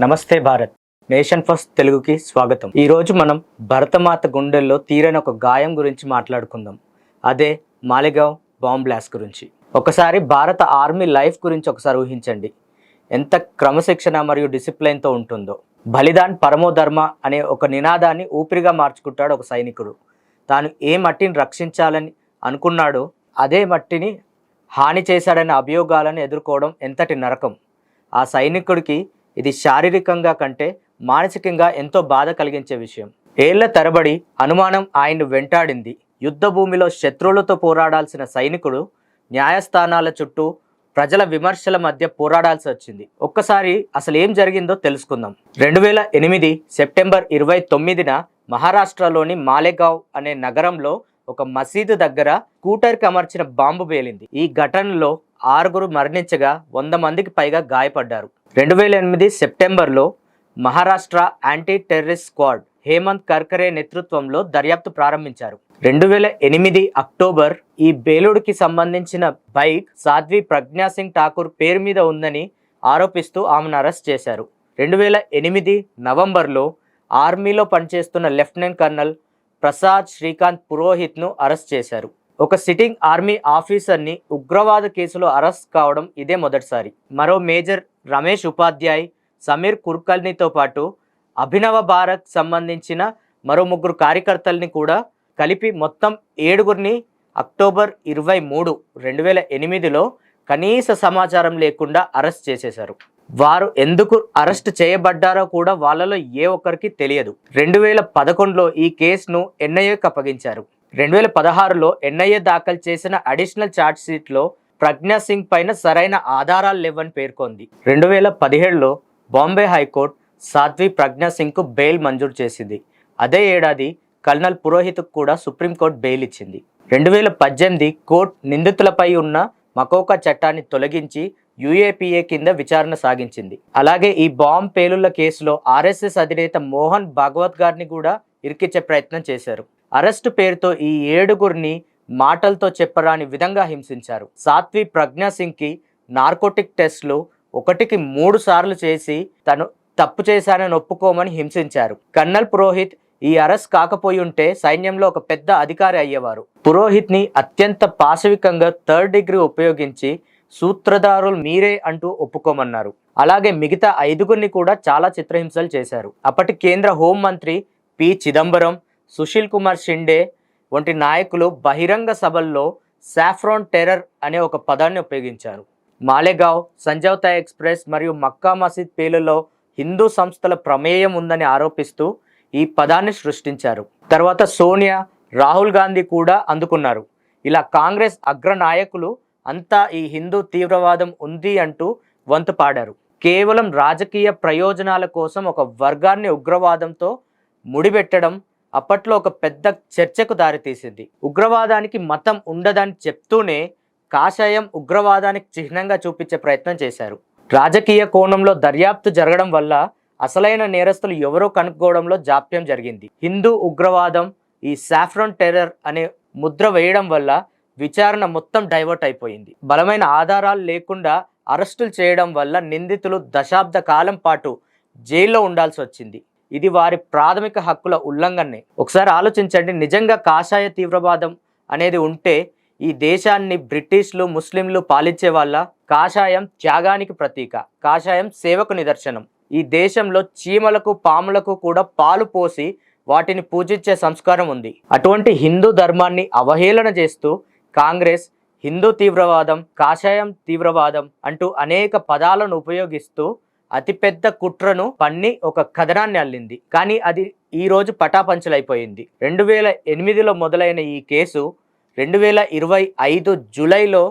నమస్తే Bharat. Nation first తెలుగుకి స్వాగతం. ఈరోజు మనం భరతమాత గుండెల్లో తీరని ఒక గాయం గురించి మాట్లాడుకుందాం. అదే మాలెగావ్ బాంబ్ బ్లాస్ట్ గురించి. ఒకసారి భారత ఆర్మీ లైఫ్ గురించి ఒకసారి ఊహించండి. ఎంత క్రమశిక్షణ మరియు డిసిప్లైన్తో ఉంటుందో. బలిదాన్ పరమో ధర్మ అనే ఒక నినాదాన్ని ఊపిరిగా మార్చుకుంటాడు ఒక సైనికుడు. తాను ఏ మట్టిని రక్షించాలని అనుకున్నాడో అదే మట్టిని హాని చేశాడనే అభియోగాలను ఎదుర్కోవడం ఎంతటి నరకం. ఆ సైనికుడికి ఇది శారీరకంగా కంటే మానసికంగా ఎంతో బాధ కలిగించే విషయం. ఏళ్ల తరబడి అనుమానం ఆయన్ను వెంటాడింది. యుద్ధ భూమిలో శత్రువులతో పోరాడాల్సిన సైనికుడు న్యాయస్థానాల చుట్టూ ప్రజల విమర్శల మధ్య పోరాడాల్సి వచ్చింది. ఒక్కసారి అసలు ఏం జరిగిందో తెలుసుకుందాం. 2008 సెప్టెంబర్ 29న మహారాష్ట్రలోని మాలెగావ్ అనే నగరంలో ఒక మసీదు దగ్గర స్కూటర్కి అమర్చిన బాంబు పేలింది. ఈ ఘటనలో 6 మరణించగా 100 మందికి పైగా గాయపడ్డారు. 2008 సెప్టెంబర్లో Maharashtra anti terrorist squad Hemant Karkare నేతృత్వంలో దర్యాప్తు ప్రారంభించారు. 2008 అక్టోబర్ ఈ బేలుడికి సంబంధించిన బైక్ సాధ్వి ప్రజ్ఞా సింగ్ ఠాకూర్ పేరు మీద ఉందని ఆరోపిస్తూ ఆమెను అరెస్ట్ చేశారు. 2008 నవంబర్లో ఆర్మీలో పనిచేస్తున్న లెఫ్టినెంట్ కర్నల్ ప్రసాద్ శ్రీకాంత్ పురోహిత్ను అరెస్ట్ చేశారు. ఒక సిట్టింగ్ ఆర్మీ ఆఫీసర్ని ఉగ్రవాద కేసులో అరెస్ట్ కావడం ఇదే మొదటిసారి. మరో మేజర్ రమేష్ ఉపాధ్యాయ్, సమీర్ కుర్కల్నితో పాటు అభినవ భారత్ సంబంధించిన మరో 3 కార్యకర్తల్ని కూడా కలిపి మొత్తం 7 అక్టోబర్ 23, 2008లో కనీస సమాచారం లేకుండా అరెస్ట్ చేసేశారు. వారు ఎందుకు అరెస్ట్ చేయబడ్డారో కూడా వాళ్ళలో ఏ ఒక్కరికి తెలియదు. 2011లో ఈ కేసును ఎన్ఐఏకి అప్పగించారు. 2016లో ఎన్ఐఏ దాఖలు చేసిన అడిషనల్ ఛార్జ్ షీట్లో ప్రజ్ఞా సింగ్ పైన సరైన ఆధారాలు లేవని పేర్కొంది. 2017లో బాంబే హైకోర్టు సాధ్వి ప్రజ్ఞా సింగ్కు బెయిల్ మంజూరు చేసింది. అదే ఏడాది కల్నల్ పురోహిత్కు కూడా సుప్రీంకోర్టు బెయిల్ ఇచ్చింది. 2018 కోర్టు నిందితులపై ఉన్న మకోకా చట్టాన్ని తొలగించి యుఏపిఏ కింద విచారణ సాగించింది. అలాగే ఈ బాంబ్ పేలుళ్ల కేసులో ఆర్ఎస్ఎస్ అధినేత మోహన్ భాగవత్ గారిని కూడా ఇరికించే ప్రయత్నం చేశారు. అరెస్టు పేరుతో ఈ 7 మాటలతో చెప్పరాని విధంగా హింసించారు. సాధ్వి ప్రజ్ఞా సింగ్కి నార్కోటిక్ టెస్టులు 1కి 3 సార్లు చేసి తను తప్పు చేశానని ఒప్పుకోమని హింసించారు. కర్నల్ పురోహిత్ ఈ అరెస్ట్ కాకపోయి ఉంటే సైన్యంలో ఒక పెద్ద అధికారి అయ్యేవారు. పురోహిత్ని అత్యంత పాశవికంగా 3rd డిగ్రీ ఉపయోగించి సూత్రధారులు మీరే అంటూ ఒప్పుకోమన్నారు. అలాగే మిగతా 5 కూడా చాలా చిత్రహింసలు చేశారు. అప్పటి కేంద్ర హోంమంత్రి పి చిదంబరం, సుశీల్ కుమార్ షిండే వంటి నాయకులు బహిరంగ సభల్లో సాఫ్రాన్ టెర్రర్ అనే ఒక పదాన్ని ఉపయోగించారు. మాలెగావ్, సంజౌతా ఎక్స్ప్రెస్ మరియు మక్కా మసీద్ పేలులో హిందూ సంస్థల ప్రమేయం ఉందని ఆరోపిస్తూ ఈ పదాన్ని సృష్టించారు. తర్వాత సోనియా, రాహుల్ గాంధీ కూడా అందుకున్నారు. ఇలా కాంగ్రెస్ అగ్ర నాయకులు అంతా ఈ హిందూ తీవ్రవాదం ఉంది అంటూ వంతు పాడారు. కేవలం రాజకీయ ప్రయోజనాల కోసం ఒక వర్గాన్ని ఉగ్రవాదంతో ముడిపెట్టడం అప్పట్లో ఒక పెద్ద చర్చకు దారితీసింది. ఉగ్రవాదానికి మతం ఉండదని చెప్తూనే కాషాయం ఉగ్రవాదానికి చిహ్నంగా చూపించే ప్రయత్నం చేశారు. రాజకీయ కోణంలో దర్యాప్తు జరగడం వల్ల అసలైన నేరస్తులు ఎవరో కనుక్కోవడంలో జాప్యం జరిగింది. హిందూ ఉగ్రవాదం, ఈ సాఫ్రాన్ టెర్రర్ అనే ముద్ర వేయడం వల్ల విచారణ మొత్తం డైవర్ట్ అయిపోయింది. బలమైన ఆధారాలు లేకుండా అరెస్టులు చేయడం వల్ల నిందితులు దశాబ్ద కాలం పాటు జైల్లో ఉండాల్సి వచ్చింది. ఇది వారి ప్రాథమిక హక్కుల ఉల్లంఘనే. ఒకసారి ఆలోచించండి, నిజంగా కాషాయ తీవ్రవాదం అనేది ఉంటే ఈ దేశాన్ని బ్రిటిష్లు, ముస్లింలు పాలించే వాళ్ళ. కాషాయం త్యాగానికి ప్రతీక, కాషాయం సేవకు నిదర్శనం. ఈ దేశంలో చీమలకు, పాములకు కూడా పాలు పోసి వాటిని పూజించే సంస్కారం ఉంది. అటువంటి హిందూ ధర్మాన్ని అవహేళన చేస్తూ కాంగ్రెస్ హిందూ తీవ్రవాదం, కాషాయం తీవ్రవాదం అంటూ అనేక పదాలను ఉపయోగిస్తూ అతిపెద్ద కుట్రను పన్ని ఒక కథనాన్ని అల్లింది. కానీ అది ఈరోజు పటాపంచలైపోయింది. 2008లో మొదలైన ఈ కేసు 2025 జూలైలో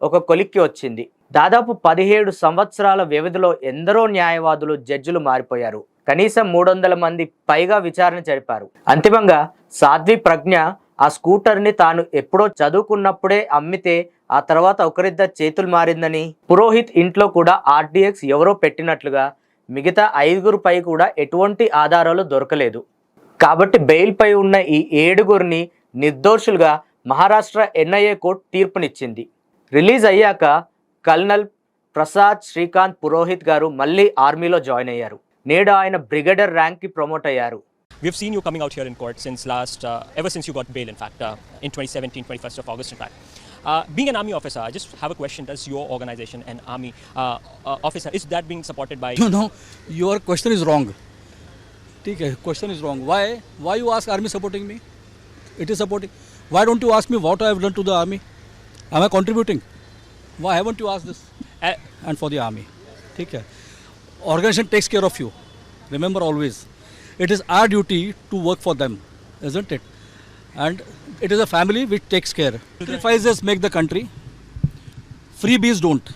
ఒక కొలిక్కి వచ్చింది. దాదాపు 17 సంవత్సరాల వ్యవధిలో ఎందరో న్యాయవాదులు, జడ్జిలు మారిపోయారు. కనీసం 300 మంది పైగా విచారణ జరిపారు. అంతిమంగా సాధ్వి ప్రజ్ఞ ఆ స్కూటర్ని తాను ఎప్పుడో చదువుకున్నప్పుడే అమ్మితే ఆ తర్వాత ఒకరిద్దరు చేతులు మారిందని, పురోహిత్ ఇంట్లో కూడా RDX ఎవరో పెట్టినట్లుగా మిగతా 5 కూడా ఎటువంటి ఆధారాలు దొరకలేదు. కాబట్టి బెయిల్పై ఉన్న ఈ 7 నిర్దోషులుగా మహారాష్ట్ర ఎన్ఐఏ కోర్టు తీర్పునిచ్చింది. రిలీజ్ అయ్యాక కల్నల్ ప్రసాద్ శ్రీకాంత్ పురోహిత్ గారు మళ్ళీ ఆర్మీలో జాయిన్ అయ్యారు. నేడు ఆయన బ్రిగేడర్ ర్యాంక్కి ప్రమోట్ అయ్యారు. We've seen you coming out here in court since ever since you got bail, in fact, in 2017, 21st of August, in fact. Being an army officer, I just have a question. Does your organization, an army officer, is that being supported by... No, your question is wrong. Okay, question is wrong. Why you ask army supporting me? It is supporting. Why don't you ask me what I have done to the army? Am I contributing? Why haven't you asked this? And for the army. Okay. Organization takes care of you. Remember always. It is our duty to work for them, isn't it? And it is a family which takes care. Sacrifices make the country. Freebies don't.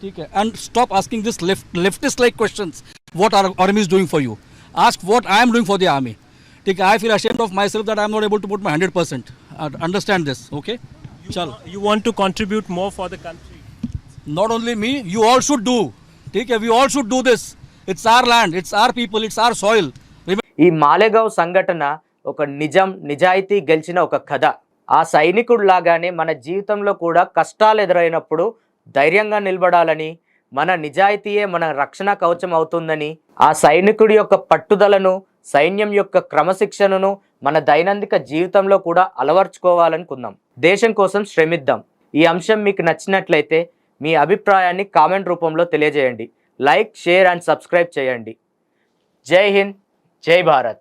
Okay. And stop asking this leftist-like questions. What our army is doing for you? Ask what I am doing for the army. Okay. I feel ashamed of myself that I am not able to put my 100%. Understand this, okay? You want to contribute more for the country? Not only me, you all should do. Okay. We all should do this. It's our land, it's our people, it's our soil. ఈ మాలెగావ్ సంఘటన ఒక నిజాయితీ గెలిచిన ఒక కథ. ఆ సైనికుడు లాగానే మన జీవితంలో కూడా కష్టాలు ఎదురైనప్పుడు ధైర్యంగా నిలబడాలని, మన నిజాయితీయే మన రక్షణ కవచం అవుతుందని, ఆ సైనికుడి యొక్క పట్టుదలను, సైన్యం యొక్క క్రమశిక్షణను మన దైనందిక జీవితంలో కూడా అలవర్చుకోవాలనుకుందాం. దేశం కోసం శ్రమిద్దాం. ఈ అంశం మీకు నచ్చినట్లయితే మీ అభిప్రాయాన్ని కామెంట్ రూపంలో తెలియజేయండి. లైక్, షేర్ అండ్ సబ్స్క్రైబ్ చేయండి. జై హింద్, జై భారత్.